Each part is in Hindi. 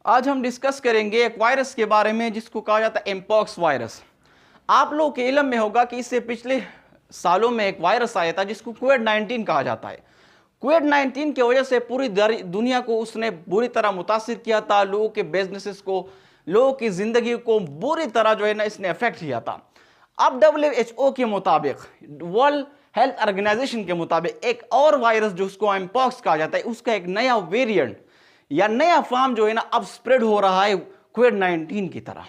आज हम डिस्कस करेंगे एक वायरस के बारे में जिसको कहा जाता है एमपॉक्स वायरस। आप लोगों के इल्म में होगा कि इससे पिछले सालों में एक वायरस आया था जिसको कोविड-19 कहा जाता है। कोविड-19 की वजह से पूरी दुनिया को उसने बुरी तरह मुतासिर किया था, लोगों के बिजनेसेस को, लोगों की ज़िंदगी को बुरी तरह जो है ना इसने अफेक्ट किया था। अब WHO के मुताबिक, वर्ल्ड हेल्थ ऑर्गेनाइजेशन के मुताबिक एक और वायरस जो उसको एमपॉक्स कहा जाता है, उसका एक नया वेरिएंट या नया फॉर्म जो है ना अब स्प्रेड हो रहा है कोविड-19 की तरह,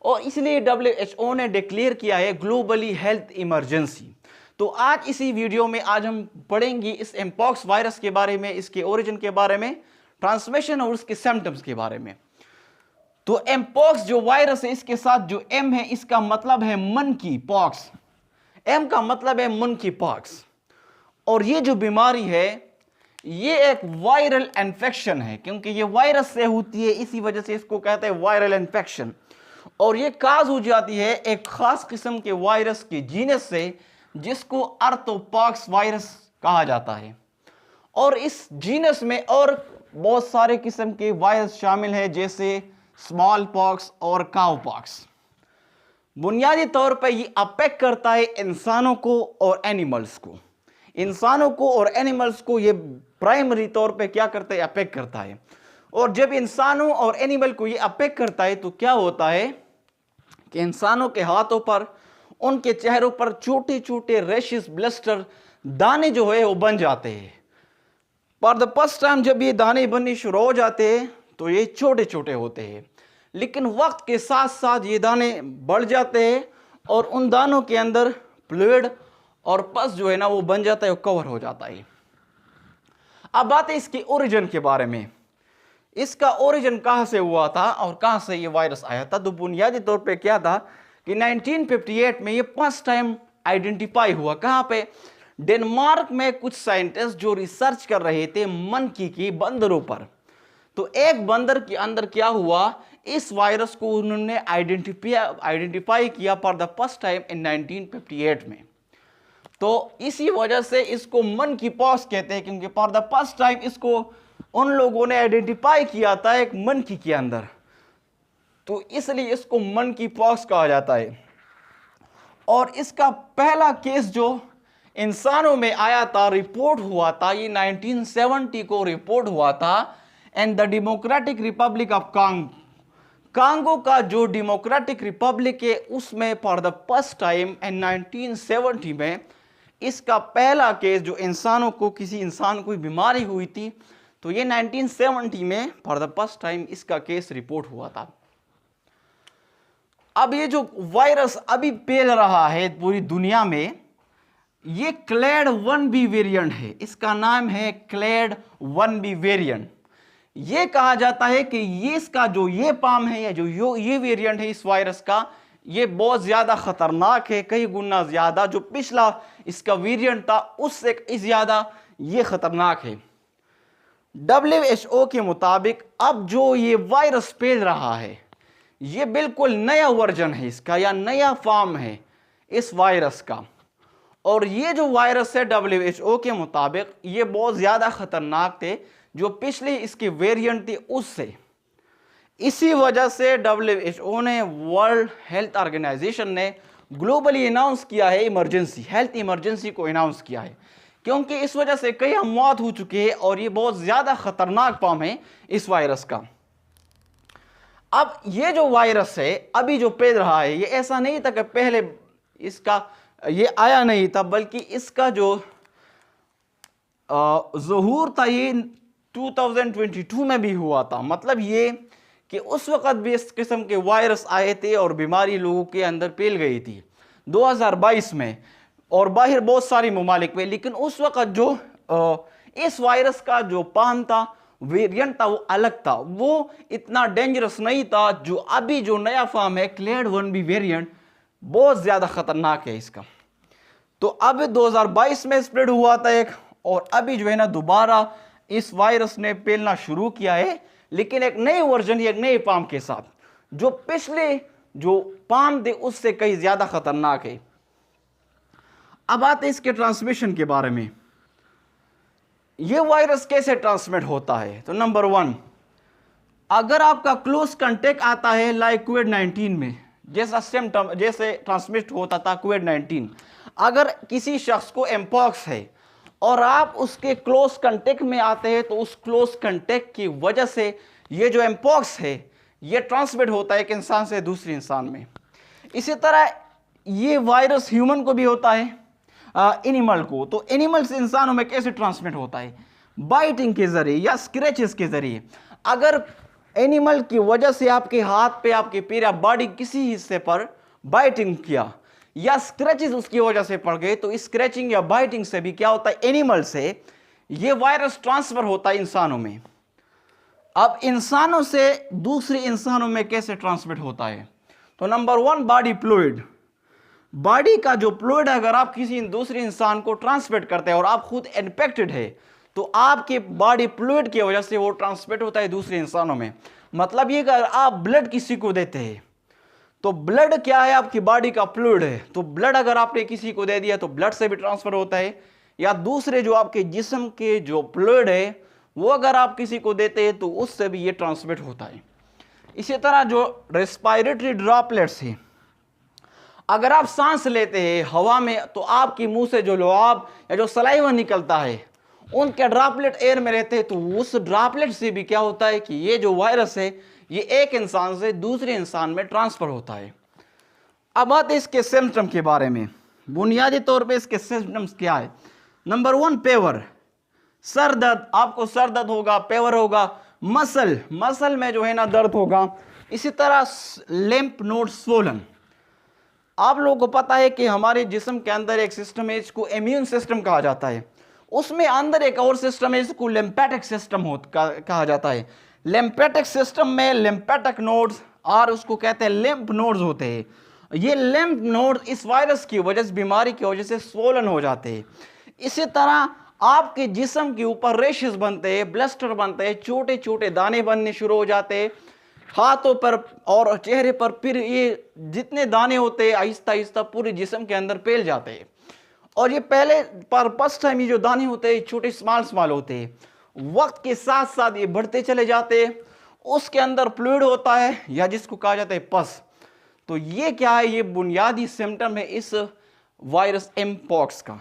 और इसलिए WHO ने डिक्लेयर किया है ग्लोबली हेल्थ इमरजेंसी। तो आज इसी वीडियो में आज हम पढ़ेंगे इस एमपॉक्स वायरस के बारे में, इसके ओरिजिन के बारे में, ट्रांसमिशन और उसके सिम्टम्स के बारे में। तो एमपॉक्स जो वायरस है, इसके साथ जो एम है इसका मतलब है मंकी पॉक्स। एम का मतलब है मंकी पॉक्स। और ये जो बीमारी है ये एक वायरल इन्फेक्शन है, क्योंकि ये वायरस से होती है, इसी वजह से इसको कहते हैं वायरल इन्फेक्शन। और ये काज हो जाती है एक खास किस्म के वायरस के जीनस से जिसको आर्थ्रोपॉक्स वायरस कहा जाता है। और इस जीनस में और बहुत सारे किस्म के वायरस शामिल हैं, जैसे स्मॉल पॉक्स और काउ पॉक्स। बुनियादी तौर पर ये अफेक्ट करता है इंसानों को और एनिमल्स को। इंसानों को और एनिमल्स को ये प्राइमरी तौर पे क्या करता है, अफेक्ट करता है। और जब इंसानों और एनिमल को ये अफेक्ट करता है तो क्या होता है कि इंसानों के हाथों पर, उनके चेहरों पर छोटे छोटे रैशेस, ब्लस्टर, दाने जो है वो बन जाते हैं। फॉर द फर्स्ट टाइम जब ये दाने बनने शुरू हो जाते हैं तो ये छोटे छोटे होते हैं, लेकिन वक्त के साथ साथ ये दाने बढ़ जाते हैं और उन दानों के अंदर फ्लूइड और पस जो है ना वो बन जाता है, वो कवर हो जाता है। अब बात है इसके ओरिजिन के बारे में। इसका ओरिजिन कहां से हुआ था और कहां से ये वायरस आया था? तो बुनियादी तौर पे क्या था कि 1958 में ये फर्स्ट टाइम आइडेंटिफाई हुआ। कहां पे? डेनमार्क में कुछ साइंटिस्ट जो रिसर्च कर रहे थे मंकी की, बंदरों पर। तो एक बंदर के अंदर क्या हुआ, इस वायरस को उन्होंने आइडेंटिफाई किया for the first time in 1958 में। तो इसी वजह से इसको मंकी पॉक्स कहते हैं, क्योंकि फॉर द फर्स्ट टाइम इसको उन लोगों ने आइडेंटिफाई किया था एक मंकी के अंदर, तो इसलिए इसको मंकी पॉक्स कहा जाता है। और इसका पहला केस जो इंसानों में आया था, रिपोर्ट हुआ था, ये 1970 को रिपोर्ट हुआ था and the democratic Republic of Congo का जो डेमोक्रेटिक रिपब्लिक है उसमें for the first time in 1970 में इसका पहला केस जो इंसानों को, किसी इंसान को बीमारी हुई थी, तो ये 1970 में फॉर द फर्स्ट टाइम इसका केस रिपोर्ट हुआ था। अब ये जो वायरस अभी फैल रहा है पूरी दुनिया में, ये क्लेड 1b वेरिएंट है। इसका नाम है क्लेड 1b वेरिएंट। ये कहा जाता है कि ये इसका जो ये पाम है या जो ये वेरिएंट है इस वायरस का, ये बहुत ज्यादा खतरनाक है, कई गुना ज्यादा। जो पिछला इसका वेरिएंट था उससे ज्यादा ये खतरनाक है। WHO के मुताबिक अब जो ये वायरस फैल रहा है ये बिल्कुल नया वर्जन है इसका, या नया फॉर्म है इस वायरस का। और ये जो वायरस है WHO के मुताबिक ये बहुत ज्यादा खतरनाक थे जो पिछले इसके वेरिएंट थे उससे। इसी वजह से WHO ने, वर्ल्ड हेल्थ ऑर्गेनाइजेशन ने ग्लोबली अनाउंस किया है इमरजेंसी, हेल्थ इमरजेंसी को अनाउंस किया है, क्योंकि इस वजह से कई अमवात हो चुके हैं और ये बहुत ज़्यादा ख़तरनाक फॉर्म है इस वायरस का। अब ये जो वायरस है अभी जो फैल रहा है, ये ऐसा नहीं था कि पहले इसका ये आया नहीं था, बल्कि इसका जो ज़हूर था ये 2022 में भी हुआ था। मतलब ये कि उस वक़्त भी इस किस्म के वायरस आए थे और बीमारी लोगों के अंदर फैल गई थी 2022 में और बाहर बहुत सारी ममालिक में। लेकिन उस वक़्त जो इस वायरस का जो पाम था, वेरिएंट था, वो अलग था, वो इतना डेंजरस नहीं था। जो अभी जो नया फॉर्म है क्लेड 1b वेरिएंट, बहुत ज़्यादा ख़तरनाक है इसका। तो अब 2022 में स्प्रेड हुआ था एक, और अभी जो है ना दोबारा इस वायरस ने फैलना शुरू किया है, लेकिन एक नए वर्जन, एक नए पाम के साथ। जो पिछले जो पाम थे उससे कहीं ज्यादा खतरनाक है। अब आते हैं इसके ट्रांसमिशन के बारे में। ये वायरस कैसे ट्रांसमिट होता है? तो नंबर 1, अगर आपका क्लोज कांटेक्ट आता है लाइक कोविड-19 में, जैसा सिम्टम जैसे ट्रांसमिट होता था कोविड-19, अगर किसी शख्स को एम्पॉक्स है और आप उसके क्लोज कांटेक्ट में आते हैं तो उस क्लोज कांटेक्ट की वजह से ये जो एम्पॉक्स है ये ट्रांसमिट होता है एक इंसान से दूसरे इंसान में। इसी तरह ये वायरस ह्यूमन को भी होता है, एनिमल को। तो एनिमल से इंसानों में कैसे ट्रांसमिट होता है? बाइटिंग के जरिए या स्क्रैचेस के जरिए। अगर एनिमल की वजह से आपके हाथ पे, आपके पैर या बॉडी किसी हिस्से पर बाइटिंग किया या स्क्रैचेस उसकी वजह से पड़ गए, तो स्क्रैचिंग या बाइटिंग से भी क्या होता है, एनिमल से ये वायरस ट्रांसफर होता है इंसानों में। अब इंसानों से दूसरे इंसानों में कैसे ट्रांसमिट होता है? तो नंबर 1, बॉडी फ्लूइड। बॉडी का जो फ्लूइड है, अगर आप किसी दूसरे इंसान को ट्रांसमिट करते हैं और आप खुद इन्फेक्टेड है तो आपके बॉडी फ्लूइड की वजह से वो ट्रांसमिट होता है दूसरे इंसानों में। मतलब ये अगर आप ब्लड किसी को देते हैं तो ब्लड क्या है, आपकी बॉडी का फ्लूइड है, तो ब्लड अगर आपने किसी को दे दिया तो ब्लड से भी ट्रांसफर होता है, या दूसरे जो आपके जिस्म के जो फ्लूइड है वो अगर आप किसी को देते हैं तो उससे भी ये ट्रांसमिट होता है। इसी तरह जो रेस्पिरेटरी ड्रॉपलेट्स है, अगर आप सांस लेते हैं हवा में तो आपके मुंह से जो लुआब या जो सलाइवा निकलता है उनके ड्रॉपलेट एयर में रहते हैं, तो उस ड्रॉपलेट से भी क्या होता है कि ये जो वायरस है ये एक इंसान से दूसरे इंसान में ट्रांसफर होता है। अब आते इसके सिम्टम के बारे में। बुनियादी तौर पे इसके सिम्टम्स क्या है? नंबर 1, पेवर, सर दर्द। आपको सर दर्द होगा, पेवर होगा, मसल में जो है ना दर्द होगा। इसी तरह लिम्फ नोड स्वोलन। आप लोगों को पता है कि हमारे जिस्म के अंदर एक सिस्टम है, इसको इम्यून सिस्टम कहा जाता है। उसमें अंदर एक और सिस्टम है, इसको लिम्फेटिक सिस्टम कहा जाता है। लिम्फेटिक सिस्टम में लिम्फेटिक नोड्स और उसको कहते हैं लिम्फ नोड्स होते हैं। ये लिम्फ नोड्स इस वायरस की वजह से, बीमारी की वजह से स्वोलन हो जाते हैं। इसी तरह आपके जिस्म के ऊपर रेशेस बनते हैं, ब्लस्टर बनते हैं, छोटे छोटे दाने बनने शुरू हो जाते हैं हाथों पर और चेहरे पर। फिर ये जितने दाने होते हैं आहिस्ता आहिस्ता पूरे जिस्म के अंदर फैल जाते हैं। और ये पहले पर फर्स्ट टाइम ये जो दाने होते हैं छोटे स्मॉल होते हैं, वक्त के साथ साथ ये बढ़ते चले जाते हैं। उसके अंदर फ्लूइड होता है या जिसको कहा जाता है पस। तो ये क्या है? ये बुनियादी सिम्टम है इस वायरस एमपॉक्स का।